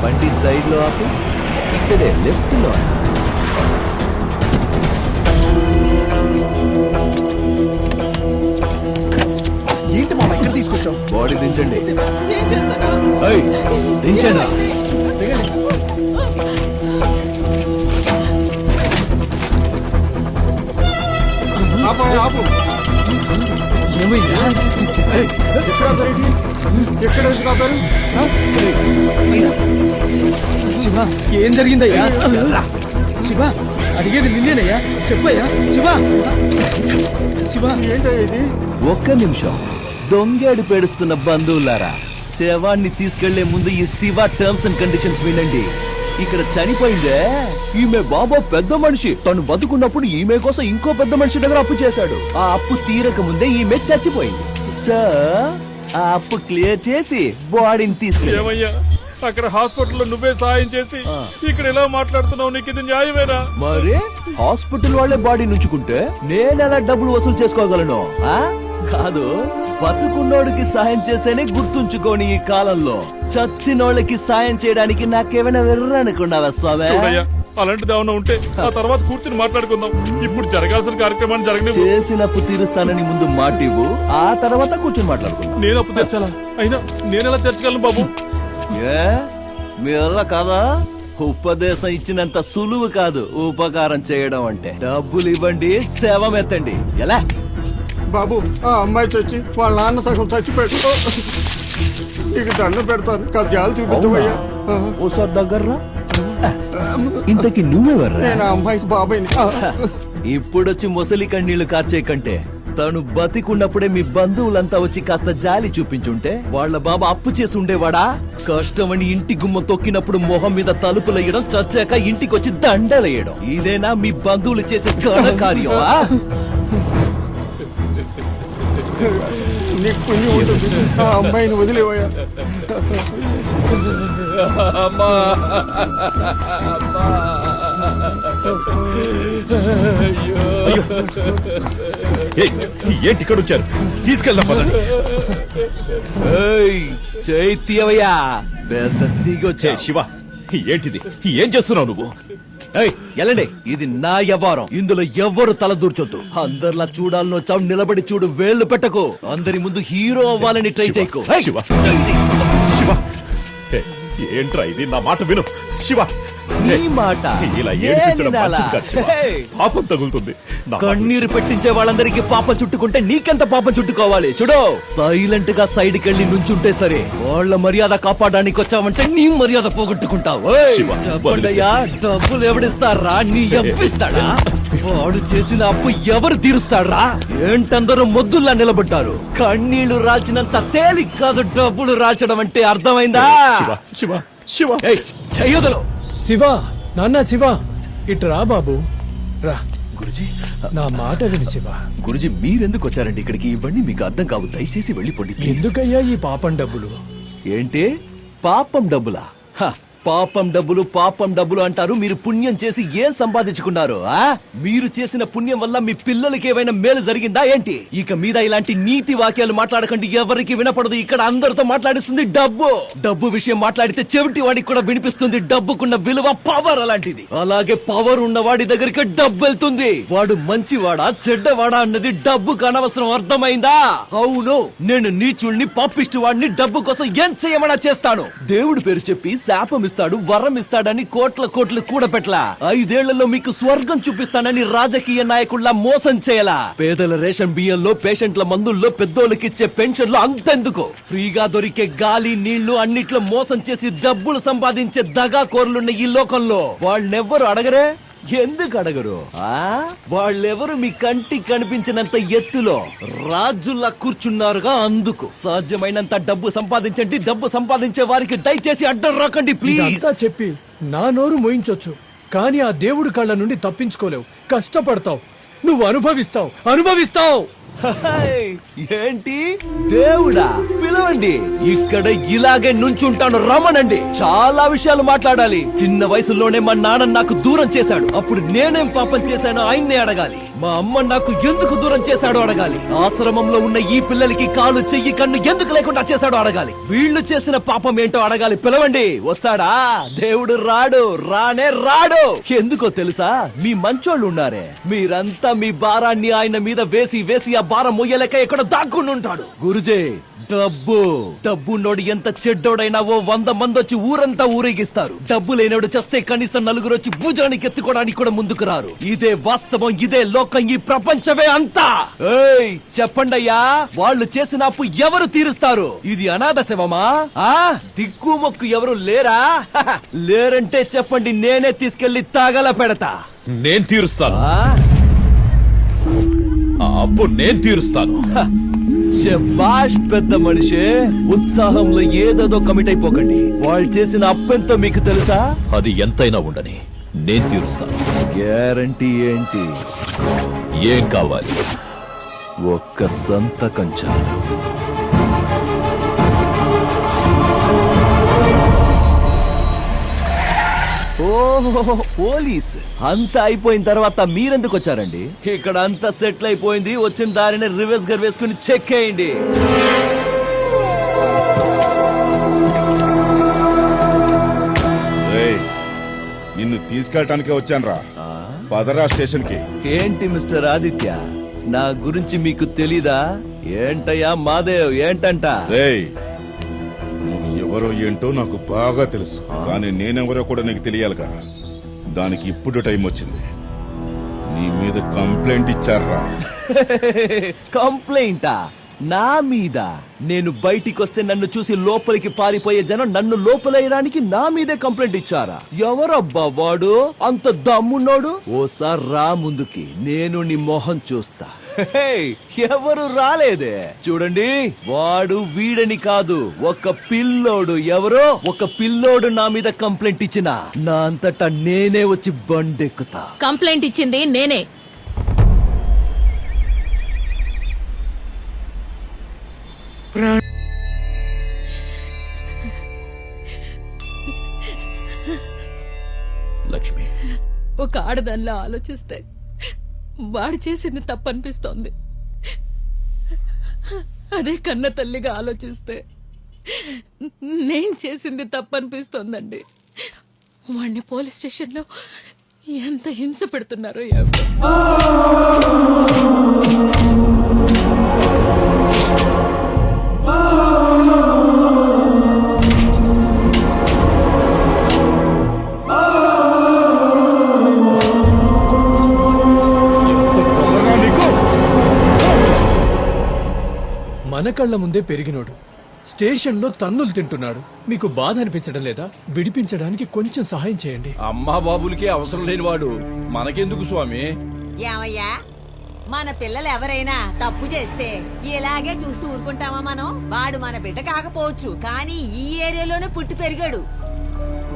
బండి సైడ్ లో ఆపు. ఇక్కడే లెఫ్ట్ లో. ఏంటి మామ ఇక్కడ తీసుకొచ్చావు? బాడీ దించండి. ఏయ్, దించండి. ఆపు. ఏమైంది? ఎక్కడ ఆపారేంటి? ఎక్కడ ఎందుకు ఆపారు? శివ, ఏం జరిగిందయ్యా? శివ, అడిగేది నిన్నేనయ్యా, చెప్పయ్యా. శివ ఏంటయ్యా ఇది? ఒక్క నిమిషం. దొంగేడు పేడుస్తున్న బంధువులారా, శవాన్ని తీసుకెళ్లే ముందు ఈ శివ టర్మ్స్ అండ్ కండిషన్స్ వినండి. ఇక్కడ చనిపోయిందే ఈమె బాబా పెద్ద మనిషి. తను బతుకున్నప్పుడు ఈమె కోసం ఇంకో పెద్ద మనిషి దగ్గర అప్పు చేశాడు. ఆ అప్పు తీరక ముందే ఈమె చచ్చిపోయింది. సో ఆ అప్పు క్లియర్ చేసి బాడీని తీసుకెళ్ళి. అక్కడ హాస్పిటల్లో నువ్వే సాయం చేసి ఇక్కడ ఎలా మాట్లాడుతున్నావు? నీకు ఇది న్యాయమేనా? మరి హాస్పిటల్ వాళ్ళే బాడీ నుంచుకుంటే నేనెలా డబ్బులు వసూలు చేసుకోగలను? కాదు, బతుకున్నోడికి సాయం చేస్తేనే గుర్తుంచుకోని ఈ కాలంలో చచ్చినోళ్ళకి సాయం చేయడానికి నాకేమైనా వెర్రనుకున్నావా స్వామి? అలాంటిది ఏమైనా ఉంటే ఆ తర్వాత కూర్చుని మాట్లాడుకుందాం. ఇప్పుడు జరగాల్సిన కార్యక్రమాన్ని జరగని. చేసిన అప్పు తీరుస్తానని ముందు మాటివ్వు, ఆ తర్వాత కూర్చుని మాట్లాడుకుందాం. నేను అప్పు తెచ్చాలా? అయినా నేనెలా తెచ్చగలను బాబు? మీ వల్ల కాదా? ఉపదేశం ఇచ్చినంత సులువు కాదు ఉపకారం చేయడం అంటే. డబ్బులు ఇవ్వండి, శవం ఎత్తండి. ఎలా బాబు, ఆ అమ్మాయి చచ్చి వాళ్ళ నాన్న సగం చచ్చిపోయాడు. నీకు దండం పెడతాను, కద్యాలు చూపించవయ్యా. ఓసారి దగ్గర్రా. ఇంతకి నువ్వెవర్రా? నేను ఆ అమ్మాయికి బాబాయ్ని. ఇప్పుడొచ్చి ముసలి కన్నీళ్లు కార్చే కంటే తను బతికున్నప్పుడే మీ బంధువులంతా వచ్చి కాస్త జాలి చూపించుంటే వాళ్ళ బాబా అప్పు చేసి ఉండేవాడా? కష్టమని ఇంటి గుమ్మం తొక్కినప్పుడు మొహం మీద తలుపులేయడం, చచ్చాక ఇంటికొచ్చి దండలేయడం, ఇదేనా మీ బంధువులు చేసే ఘనకార్యం? నీకు పుణ్యం ఉంటుంది, ఆ అమ్మాయిని వదిలేవయ్యా. ఏంటి ఇక్కడ వచ్చారు? తీసుకెళ్దాం పదండి. చైత్యవయ్యా, పెద్ద దిగొచ్చా. శివ, ఏంటిది? ఏం చేస్తున్నావు నువ్వు? ఎలాండి, ఇది నా వ్యవహారం. ఇందులో ఎవ్వరు తల దూర్చొద్దు. అందరిలా చూడాలను చావు, నిలబడి చూడు, వేళ్లు పెట్టకు. అందరి ముందు హీరో అవ్వాలని ట్రై చేయకు. శివ, ఏంట్రా ఇది? నా మాట విను శివ. నీ మాట ఇలా ఏడిపించడం మంచిది కాదు శివ. పాపం తగులుతుంది. కన్నీరు పెట్టించే వాళ్ళందరికీ పాపం చుట్టుకుంటే నీకెంత పాపం చుట్టుకోవాలి? చూడు, సైలెంట్ గా సైడ్ కెళ్ళి నుంచుంటే సరే. వాళ్ళ మర్యాద కాపాడడానికి వచ్చావంటే నీ మర్యాద పోగొట్టుకుంటావు. చెప్పండియ్యా, డబ్బులు ఎవడిస్తారా? నీ అప్పిస్తాడా? వాడు చేసిన అప్పు ఎవరు తీరుస్తాడా? ఏంటందరూ మొద్దుల్లా నిలబడ్డారు? కన్నీళ్లు రాల్చినంత తేలిక కాదు డబ్బులు రాల్చడం అంటే, అర్థమైందా? శివ, శివ, చెయ్యొదలు. శివ, నాన్న శివ, ఇట్రా బాబు, రా. గురుజీ, నా మాట విని శివ. గురుజీ, మీరెందుకు వచ్చారండి ఇక్కడికి? ఇవన్నీ మీకు అర్థం కావు, దయచేసి వెళ్ళిపోండి. ఎందుకయ్యా ఈ పాపం డబ్బులు? ఏంటి పాపం డబ్బులా? పాపం డబ్బులు, పాపం డబ్బులు అంటారు. మీరు పుణ్యం చేసి ఏం సంపాదించుకున్నారు? మీరు చేసిన పుణ్యం వల్ల మీ పిల్లలకి ఏమైనా మేలు జరిగిందా ఏంటి? ఇక మీద ఇలాంటి నీతి వాక్యాలు మాట్లాడకండి, ఎవరికి వినపడదు. ఇక్కడ అందరితో మాట్లాడిస్తుంది డబ్బు. డబ్బు విషయం మాట్లాడితే చెవిటి వాడికి కూడా వినిపిస్తుంది. డబ్బుకున్న విలువ, పవర్ అలాంటిది. అలాగే పవర్ ఉన్న వాడి దగ్గరికి డబ్బు వెళ్తుంది. వాడు మంచివాడా చెడ్డవాడా అన్నది డబ్బుకు అనవసరం, అర్థమైందా? అవును, నేను నీచుల్ని, పాపిష్టి వాడిని డబ్బు కోసం ఏం చేయమన్నా చేస్తాను. దేవుడి పేరు చెప్పి శాపం ఇస్తాడు, వరం ఇస్తాడని కోట్ల కోట్లు కూడబెట్టలా. 5 ఏళ్లలో మీకు స్వర్గం చూపిస్తానని రాజకీయ నాయకుల్లా మోసం చేయలా. పేదల రేషన్ బియ్యంలో, పేషెంట్ల మందుల్లో, పెద్దోళ్ళకిచ్చే పెన్షన్లు అంతెందుకు, ఫ్రీగా దొరికే గాలి, నీళ్లు అన్నిట్లో మోసం చేసి డబ్బులు సంపాదించే దగాకోర్లున్న ఈ లోకంలో వాళ్ళెవ్వరు అడగరే? ఎందుకు అడగరు? వాళ్ళెవరు మీ కంటికి కనిపించినంత ఎత్తులో రాజుల్లా కూర్చున్నారుగా, అందుకు. సాధ్యమైనంత డబ్బు సంపాదించండి. డబ్బు సంపాదించే వారికి దయచేసి అడ్డం రాకండి ప్లీజ్. చెప్పి నా నోరు మోయించొచ్చు, కానీ ఆ దేవుడి కళ్ళ నుండి తప్పించుకోలేవు. కష్టపడతావు, నువ్వు అనుభవిస్తావు. ఏంటి దేవుడా? పిలవండి, ఇక్కడ ఇలాగే నుంచుంటాను, రమ్మనండి. చాలా విషయాలు మాట్లాడాలి. చిన్న వయసులోనే మా నాన్న నాకు దూరం చేశాడు. అప్పుడు నేనేం పాపం చేశానో ఆయన్నే అడగాలి. మా అమ్మ నాకు ఎందుకు దూరం చేశాడో అడగాలి. ఆశ్రమంలో ఉన్న ఈ పిల్లలకి కాలు చెయ్యి కన్ను ఎందుకు లేకుండా చేశాడో అడగాలి. వీళ్ళు చేసిన పాపం ఏంటో అడగాలి. పిలవండి. వస్తాడా? దేవుడు రాడు, రానే రాడు. ఎందుకో తెలుసా? మీ మంచోళ్ళు ఉన్నారే, మీరంతా మీ భారాన్ని ఆయన మీద వేసి వేసి ఆ భారం మొయ్యలేక ఎక్కడ దాక్కుని ఉంటాడు. గురుజీ, డబ్బున్నోడు ఎంత చెడ్డోడైనా ఓ 100 మంది వచ్చి ఊరంతా ఊరేగిస్తారు. డబ్బు లేనోడు చస్తే కనీసం 4 వచ్చి భుజానికి ఎత్తుకోవడానికి కూడా ముందుకు రారు. ఇదే వాస్తవం, ఇదే లోకం, ఈ ప్రపంచమే అంతా. ఏయ్ చెప్పండయ్యా, వాళ్ళు చేసిన అప్పు ఎవరు తీరుస్తారు? ఇది అనాథ శవమా? దిక్కు మొక్కు ఎవరు లేరా? లేరంటే చెప్పండి, నేనే తీసుకెళ్లి తగల పెడతా. నేను తీరుస్తాను. ఆ అప్పు నేను తీరుస్తాను. శభాష్ పెద్ద మనిషి. ఉత్సాహంలో ఏదేదో కమిట్ అయిపోకండి. వాళ్ళు చేసిన అప్పెంతో మీకు తెలుసా? అది ఎంతైనా ఉండని నేను తీరుస్తాను. గ్యారంటీ ఏంటి? ఏం కావాలి? ఒక్క సంతకం చాలు. ఓహో, పోలీస్ అంతా అయిపోయిన తర్వాత మీరెందుకు వచ్చారండి? ఇక్కడ అంతా సెటిల్ అయిపోయింది. వచ్చిన దారిని రివర్స్ గర్ వేసుకుని చెక్ చేయండి. నిన్ను తీసుకెళ్ళటానికే వచ్చానురా. పదరా స్టేషన్ కి. ఏంటి మిస్టర్ ఆదిత్య, నా గురించి మీకు తెలీదా? ఏంటయ్యా మాదేవ్, ఏంటంట? నువ్వు ఎవరో ఏంటో నాకు బాగా తెలుసు, కానీ నేనెవరో కూడా నీకు తెలియాలిగా. దానికి ఇప్పుడు టైం వచ్చింది. నీ మీద కంప్లైంట్ ఇచ్చారా? కంప్లైంటా? నా మీద? నేను బయటికొస్తే నన్ను చూసి లోపలికి పారిపోయే జనం నన్ను లోపలేయడానికి నా మీదే కంప్లైంట్ ఇచ్చారా? ఎవరబ్బా వాడు? అంత దమ్మున్నాడు? ఓసారి రా ముందుకి, నేను నీ మొహం చూస్తా. ఎవరు రాలేదే? చూడండి, వాడు వీడని కాదు, ఒక పిల్లోడు. ఎవరో ఒక పిల్లోడు నా మీద కంప్లైంట్ ఇచ్చినా నా అంతటా నేనే వచ్చి బండెక్కుతా. కంప్లైంట్ ఇచ్చింది నేనే. లక్ష్మి, ఒక ఆడదానిలా ఆలోచిస్తే వాడు చేసింది తప్పనిపిస్తోంది. అదే కన్న తల్లిగా ఆలోచిస్తే నేను చేసింది తప్పనిపిస్తోందండి. వాడిని పోలీస్ స్టేషన్లో ఎంత హింస పెడుతున్నారో ఎవరు. మన కళ్ళ ముందే పెరిగినోడు స్టేషన్లో తన్నులు తింటున్నాడు. మీకు బాధ అనిపించడం లేదా? విడిపించడానికి కొంచెం సహాయం చేయండి. అమ్మా బాబులకి అవసరం లేనివాడు మనకెందుకు స్వామి? ఏమయ్యా, మన పిల్లలు ఎవరైనా తప్పు చేస్తే ఇలాగే చూస్తూ ఊరుకుంటామా మనం? వాడు మన బిడ్డ కాకపోవచ్చు, కానీ ఈ ఏరియాలోనే పుట్టి పెరిగాడు.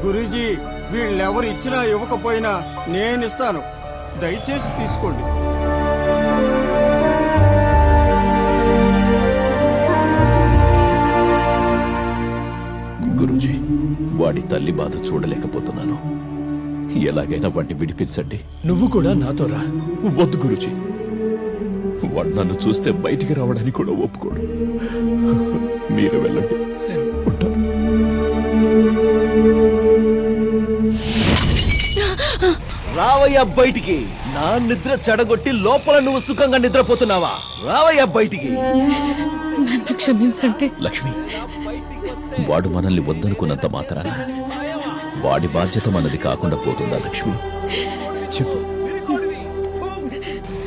గురూజీ, వీళ్ళెవరు ఇచ్చినా ఇవ్వకపోయినా నేనిస్తాను. దయచేసి తీసుకోండి. గురూజీ, వాడి తల్లి బాధ చూడలేకపోతున్నాను. ఎలాగైనా వాడిని విడిపించండి. నువ్వు కూడా నాతో రా. వద్దు గురూజీ, వాడు నన్ను చూస్తే బయటికి రావడానికి కూడా ఒప్పుకోడు. మీరు వెళ్ళండి. ఉంటాను. రావయ్యా బయటికి. నా నిద్ర చెడగొట్టి లోపల నువ్వు సుఖంగా నిద్రపోతున్నావా? రావయ్యా బయటికి. నన్ను క్షమించండి. లక్ష్మి, వాడు మనల్ని వద్దనుకున్నంత మాత్రాన వాడి బాధ్యత మనది కాకుండా పోతుందా? లక్ష్మి చెప్పు.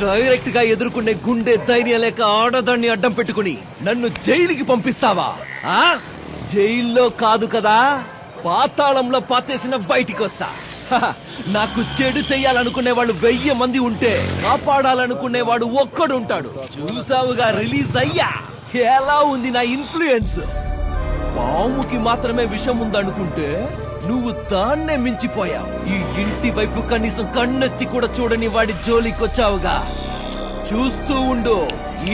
డైరెక్ట్ గా ఎదుర్కొనే గుండె ధైర్యం లేక ఆడదాన్ని అడ్డం పెట్టుకుని నన్ను జైలుకి పంపిస్తావా? జైల్లో కాదు కదా, పాతాళంలో పాతేసిన బయటికి వస్తా. నాకు చెడు చెయ్యాలనుకునే వాళ్ళు 1000 మంది ఉంటే కాపాడాలనుకునేవాడు ఒక్కడు ఉంటాడు. చూసావుగా, రిలీజ్ అయ్యా. ఎలా ఉంది నా ఇన్ఫ్లుయెన్స్? పాముకి మాత్రమే విషం ఉందనుకుంటే నువ్వు దాన్నే మించిపోయావు. ఈ ఇంటి వైపు కనీసం కన్నెత్తి కూడా చూడని వాడి జోలికొచ్చావుగా. చూస్తూ ఉండు,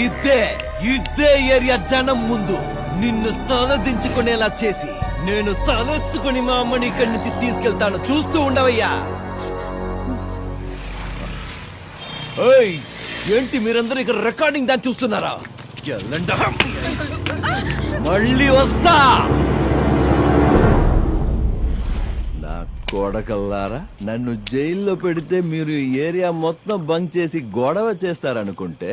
ఇదే ఏరియా జనం ముందు నిన్ను తలదించుకునేలా చేసి నేను తలెత్తుకుని మా అమ్మని ఇక్కడి నుంచి తీసుకెళ్తాను. చూస్తూ ఉండవయ్యా. ఏంటి మీరందరూ ఇక్కడ రికార్డింగ్ దాన్ని చూస్తున్నారా? ఎల్లండి. మళ్ళీ వస్తా. నా కొడకల్లారా, నన్ను జైల్లో పెడితే మీరు ఈ ఏరియా మొత్తం బంక్ చేసి గొడవ చేస్తారనుకుంటే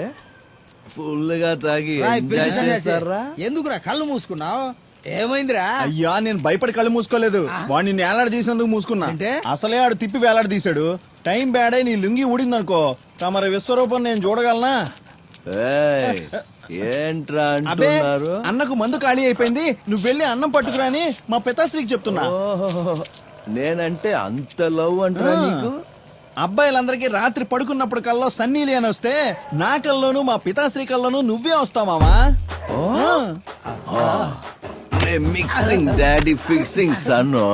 ఫుల్ గా తాగి ఎంజాయ్ చేస్తారా? ఎందుకురా కళ్ళు మూసుకున్నావు? ఏమైందిరా? అయ్యా నేను భయపడి కళ్ళు మూసుకోలేదు, వాడిని నేలాడ తీసినందుకు మూసుకున్నా. అసలే ఆడు తిప్పి వేలాడ తీశాడు. టైం బ్యాడ్ అయి నీ లుంగి ఊడిందనుకో, తమరి విశ్వరూపం నేను చూడగలనా? ఏయ్, ఏంట్రా అంటున్నారు? అన్నకు మందు ఖాళీ అయిపోయింది, నువ్వు వెళ్ళి అన్నం పట్టుకురాని మా పితాశ్రీకి చెప్తున్నా. ఓహో, నేనంటే అంత లవ్ అంటారా నీకు? అబ్బాయిలందరికీ రాత్రి పడుకున్నప్పుడు కల్లో సన్నీలి అని వస్తే నా కల్లోనూ మా పితాశ్రీ కల్లోనూ నువ్వే వస్తావు మావా. మిక్సింగ్ డాడీ ఫిక్సింగ్ సన్ను.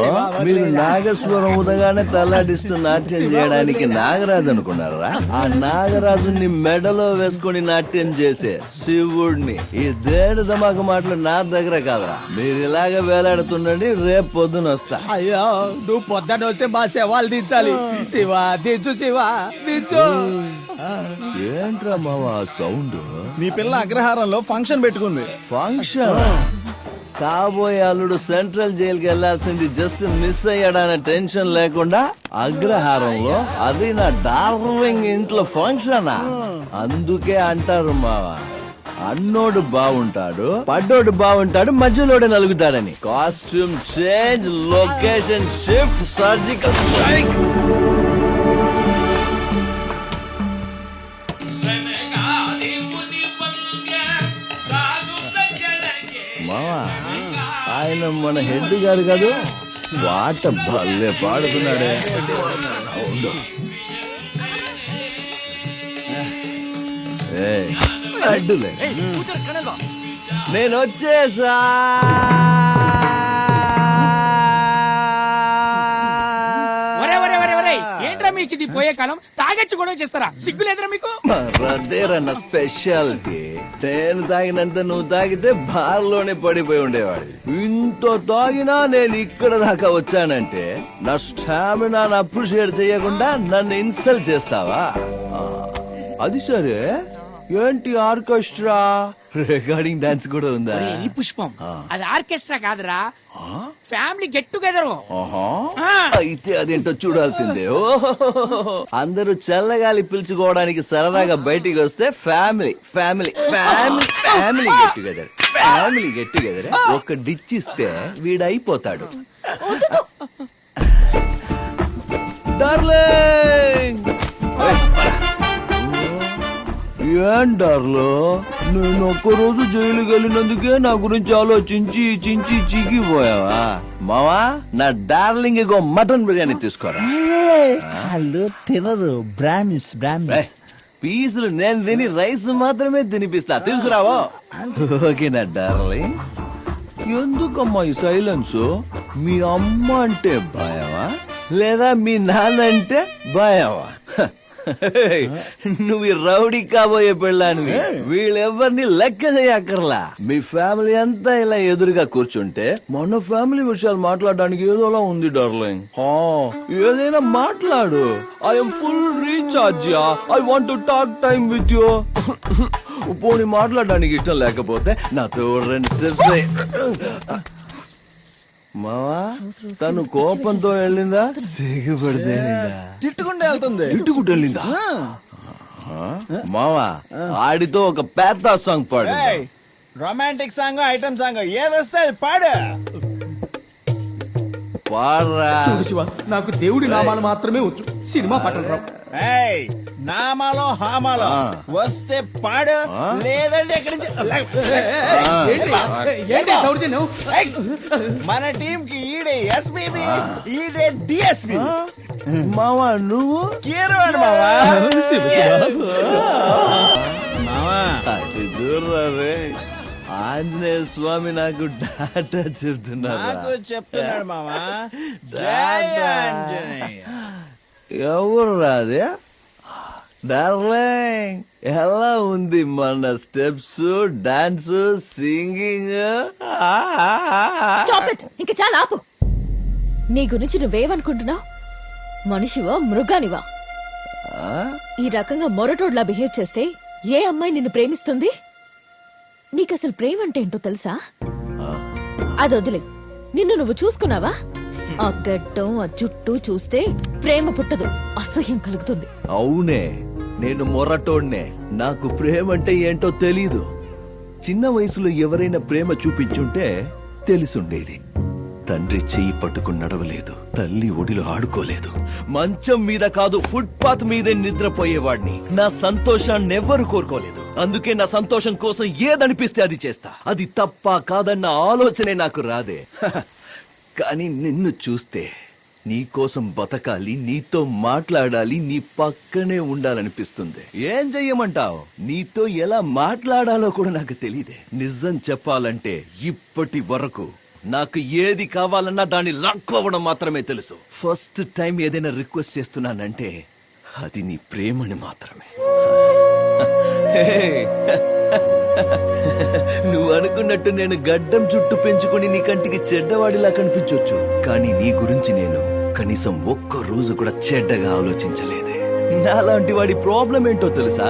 మీరు నాగస్వరం ఉదగానే తల్లాడిస్తూ నాట్యం చేయడానికి నాగరాజు అనుకున్నారా? ఆ నాగరాజుని మెడలో వేసుకొని నాట్యం చేసే శివుడిని. ఈ దేడు దమాక మాటలు నా దగ్గర కాదురా. మీరు ఇలాగ వేలాడుతుండండి, రేపు పొద్దున వస్తా. అయ్యో నువ్వు పొద్దున వస్తే మా శవాలు దించాలి. శివ దించు, శివ దించు. ఏంట్రా మావా సౌండ్? నీ పిల్ల అగ్రహారంలో ఫంక్షన్ పెట్టుకుంది. ఫంక్షన్? కాబోయే అల్లుడు సెంట్రల్ జైలుకి వెళ్లాల్సింది జస్ట్ మిస్ అయ్యాడనే టెన్షన్ లేకుండా అగ్రహారంలో, అది నా డార్లింగ్ ఇంట్లో ఫంక్షనా? అందుకే అంటారు మావా, అన్నోడు బాగుంటాడు, పడ్డోడు బాగుంటాడు, మధ్యలోడే నలుగుతాడని. Costume change, location shift, surgical strike. మావా, ఆయన మన హెడ్ గారు కాదు, పాట భలే పాడుతున్నాడే. ఉండు. ఏయ్, అడ్డులే. నేను వచ్చేసా. ఏంట్రా మీకు ఇది పోయే కాలం? తాగొచ్చి గొడవ చేస్తారా? సిగ్గులేదురా మీకు? అదేరన్న స్పెషాలిటీ. నేను తాగినంత నువ్వు తాగితే బార్లోనే పడిపోయి ఉండేవాడు. ఇంత తాగినా నేను ఇక్కడ దాకా వచ్చానంటే నా స్టామినాను అప్రిషియేట్ చేయకుండా నన్ను ఇన్సల్ట్ చేస్తావా? అది సరే, ఏంటి ఆర్కెస్ట్రా? రికార్డింగ్ డాన్స్ కూడా ఉందా? ఈ పుష్పం అది ఆర్కెస్ట్రా కాదురా, ఫ్యామిలీ గెట్ టుగెదర్. అయితే అదేంటో చూడాల్సిందే. ఓహో, అందరూ చల్లగాలి పిలుచుకోవడానికి సరదాగా బయటికి వస్తే family family family family get together, family get together. ఒక డిచ్ ఇస్తే వీడైపోతాడు. డార్లింగ్, ఏం డార్లో, నేను ఒక్కరోజు జైలుకి వెళ్ళినందుకే నా గురించి ఆలోచించి చించి చీకిపోయావా? మావా, నా డార్లింగ్ ఇగో మటన్ బిర్యానీ తీసుకోరా. వాళ్ళు తినరు, బ్రాహ్మిన్స్. పీసులు నేను తిని రైస్ మాత్రమే తినిపిస్తా, తీసుకురావో. ఓకేనా డార్లింగ్? ఎందుకమ్మా ఈ సైలెన్స్? మీ అమ్మ అంటే భయమా లేదా మీ నాన్న అంటే భయమా? నువ్వు రౌడీ కాబోయే పెళ్ళానివి. వీళ్ళెవ్వరిని లెక్క చేయక్కర్లా. మీ ఫ్యామిలీ అంతా ఇలా ఎదురుగా కూర్చుంటే మన ఫ్యామిలీ విషయాలు మాట్లాడడానికి ఏదోలా ఉంది డార్లింగ్. ఏదైనా మాట్లాడు. I'm full recharge. I want to talk time with you. పోనీ మాట్లాడడానికి ఇష్టం లేకపోతే నాతో 2 స్టెప్స్. మావా, తను కోపంతో వెళ్ళిందా సిగ్గుపడితే తిట్టుకుంటే వెళ్తుంది. తిట్టుకుంటూ వెళ్ళిందా? మావా, ఆడితో ఒక పెద్ద సాంగ్ పాడు. రొమాంటిక్ సాంగ్, ఐటమ్ సాంగ్ ఏదొస్తే అది పాడు. పాడరా. శివ, నాకు దేవుడి నామాలు మాత్రమే వచ్చు, సినిమా పాటలు రావు. నామాలో హామాలో వస్తే పాడు, లేదంటే ఎక్కడి నుంచి. మన టీం కి ఈడే ఎస్పీబీ, ఈడే డిఎస్పీ. మావా, నువ్వు కీరవాడు మావా. చూడరా రే, ఆంజనేయ స్వామి నాకు డాటా చెప్తున్నాడు మావా. జై ఆంజనేయ. ఎవరు రాదే? డార్లింగ్, ఎలా ఉంది మన స్టెప్స్, డాన్స్, సింగింగ్? ఇంకా చాలా ఆపు. నీ గురించి నువ్వేమనుకుంటున్నావు? మనిషివా మృగానివా? ఈ రకంగా మొరటోడ్లా బిహేవ్ చేస్తే ఏ అమ్మాయి నిన్ను ప్రేమిస్తుంది? నీకసలు ప్రేమ అంటే ఏంటో తెలుసా? అది వదిలే, నిన్ను నువ్వు చూసుకున్నావా? ఆ గడ్డం ఆ జుట్టు చూస్తే ప్రేమ పుట్టదు, అసహ్యం కలుగుతుంది. అవునే, నేను మొరటోడ్నే. నాకు ప్రేమ అంటే ఏంటో తెలీదు. చిన్న వయసులో ఎవరైనా ప్రేమ చూపించుంటే తెలిసుండేది. తండ్రి చెయ్యి పట్టుకుని నడవలేదు, తల్లి ఒడిలో ఆడుకోలేదు, మంచం మీద కాదు ఫుట్పాత్ మీదే నిద్రపోయేవాడిని. నా సంతోషాన్ని ఎవ్వరు కోరుకోలేదు. అందుకే నా సంతోషం కోసం ఏదనిపిస్తే అది చేస్తా. అది తప్ప కాదన్న ఆలోచనే నాకు రాదే. కానీ నిన్ను చూస్తే నీకోసం బతకాలి, నీతో మాట్లాడాలి, నీ పక్కనే ఉండాలనిపిస్తుంది. ఏం చెయ్యమంటావు? నీతో ఎలా మాట్లాడాలో కూడా నాకు తెలియదే. నిజం చెప్పాలంటే ఇప్పటి వరకు నాకు ఏది కావాలన్నా దాన్ని లాక్కోవడం మాత్రమే తెలుసు. ఫస్ట్ టైం ఏదైనా రిక్వెస్ట్ చేస్తున్నానంటే అది నీ ప్రేమని మాత్రమే. నువ్వు అనుకున్నట్టు నేను గడ్డం చుట్టూ పెంచుకుని నీ కంటికి చెడ్డవాడిలా కనిపించొచ్చు, కానీ నీ గురించి నేను కనీసం ఒక్క రోజు కూడా చెడ్డగా ఆలోచించలేదే. నాలాంటి వాడి ప్రాబ్లం ఏంటో తెలుసా?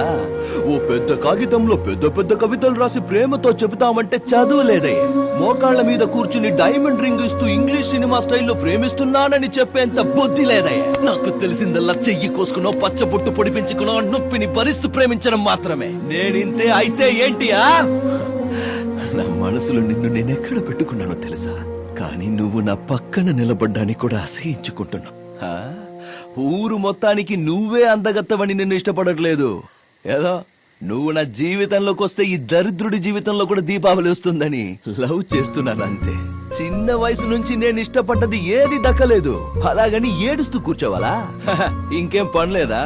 ఓ పెద్ద కాగితంలో పెద్ద పెద్ద కవితలు రాసి ప్రేమతో చెబుతామంటే చదువు లేదే. మోకాళ్ల మీద కూర్చుని డైమండ్ రింగ్ ఇస్తూ ఇంగ్లీష్ సినిమా స్టైల్లో ప్రేమిస్తున్నానని చెప్పేంత బుద్ధి లేదే. నాకు తెలిసిందల్లా చెయ్యి కోసుకునో పచ్చబొట్టు పొడిపించుకునో నొప్పిని భరిస్తూ ప్రేమించడం మాత్రమే. నేనింతే అయితే ఏంటి? నా మనసులో నిన్ను నేనెక్కడ పెట్టుకున్నానో తెలుసా? కానీ నువ్వు నా పక్కన నిలబడ్డాన్ని కూడా అసహించుకుంటున్నావు. ఊరు మొత్తానికి నువ్వే అందగత్తవని నిన్ను ఇష్టపడట్లేదు. ఏదో నువ్వు నా జీవితంలోకి వస్తే ఈ దరిద్రుడి జీవితంలో కూడా దీపావళి వస్తుందని లవ్ చేస్తున్నాను అంతే. చిన్న వయసు నుంచి నేను ఇష్టపడ్డది ఏది దక్కలేదు, అలాగని ఏడుస్తూ కూర్చోవాలా? ఇంకేం పనిలేదా?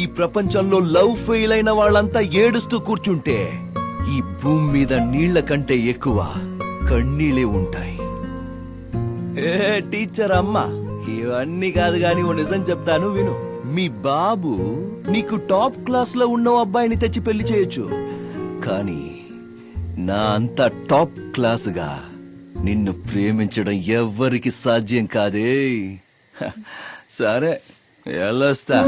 ఈ ప్రపంచంలో లవ్ ఫెయిల్ అయిన వాళ్ళంతా ఏడుస్తూ కూర్చుంటే ఈ భూమి మీద నీళ్ల కంటే ఎక్కువ కన్నీళ్ళే ఉంటాయి. ఏ టీచర్ అమ్మా, ఇవన్నీ కాదు గాని ఓ నిజం చెప్తాను విను. మీ బాబు నీకు టాప్ క్లాస్ లో ఉన్న అబ్బాయిని తెచ్చి పెళ్లి చేయొచ్చు, కానీ నా అంత టాప్ క్లాస్ గా నిన్ను ప్రేమించడం ఎవ్వరికి సాధ్యం కాదే. సరే, వెళ్ళొస్తా.